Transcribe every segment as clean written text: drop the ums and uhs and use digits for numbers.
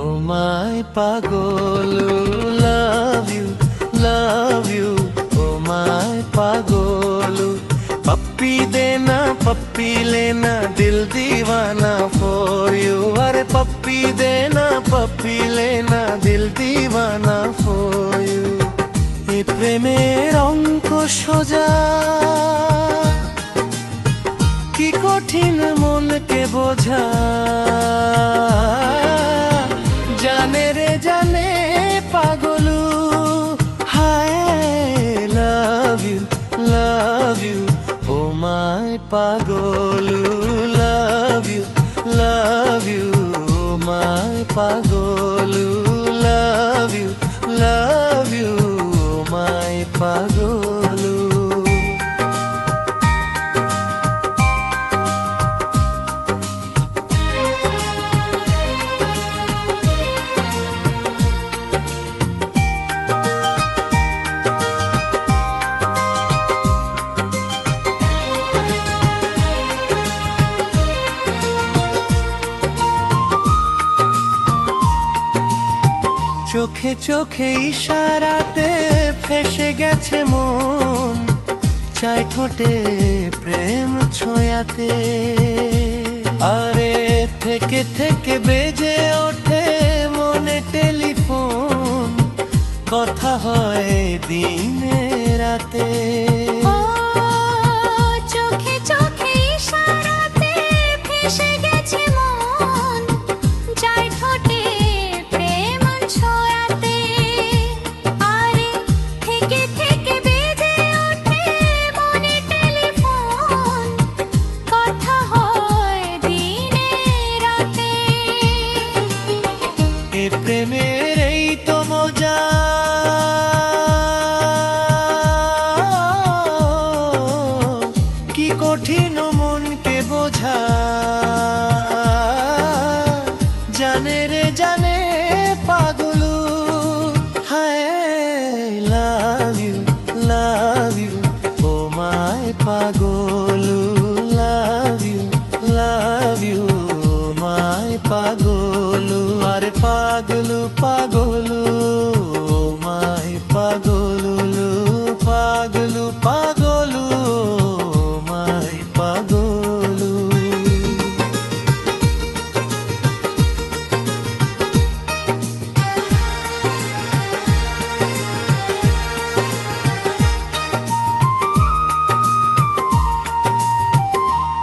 Oh my pagolu, love you, oh my pagolu. Puppy देना puppy लेना दिल दीवाना for you. अरे puppy देना puppy लेना दिल दीवाना for you. ये प्रेमेर অঙ্ক সোজা কি কঠিন মনকে বোঝা জানে রে জানে পাগলু হায় love you oh my Paglu love you oh my Paglu love you oh my Paglu চোখে চোখে ইশারাতে ফেসে গেছে মন চাই ঠোঁটে প্রেম ছোঁয়াতে আরে থেকে থেকে বেজে ওঠে মনে টেলিফোন কথা হয় দিনে রাতে চোখে চোখে ইশারাতে ফেসে গেছে মন চাই ঠোঁটে প্রেমের এই তো মজা কি কঠিন মনকে বোঝা জানে রে জানে পাগলু হায় love you oh my Paglu love you oh my Paglu আরে পাগলু পাগলু মাই পাগলু পাগলু পাগলু মাই পাগলু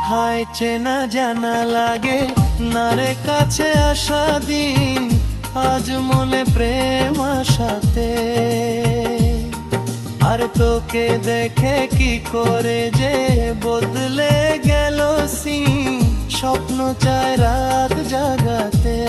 হায় চেনা জানা লাগে নারে কাছে আসা দিন আজ মনে প্রেম আসাতে আর তোকে দেখে কি করে যে বদলে গেল সিন স্বপ্ন চায় রাত জাগাতে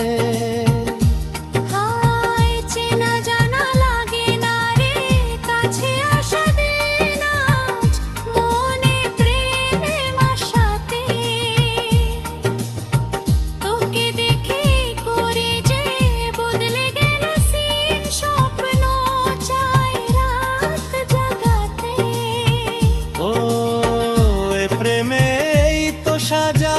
সাজা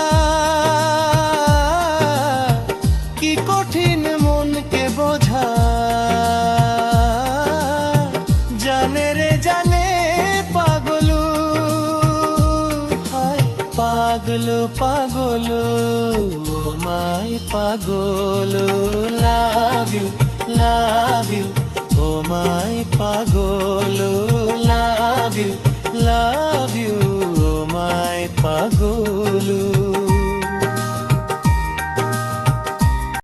কি কঠিন মনকে বোঝা জানে রে জানে পাগলু হায় পাগলু পাগলু মাই Paglu love you oh my Paglu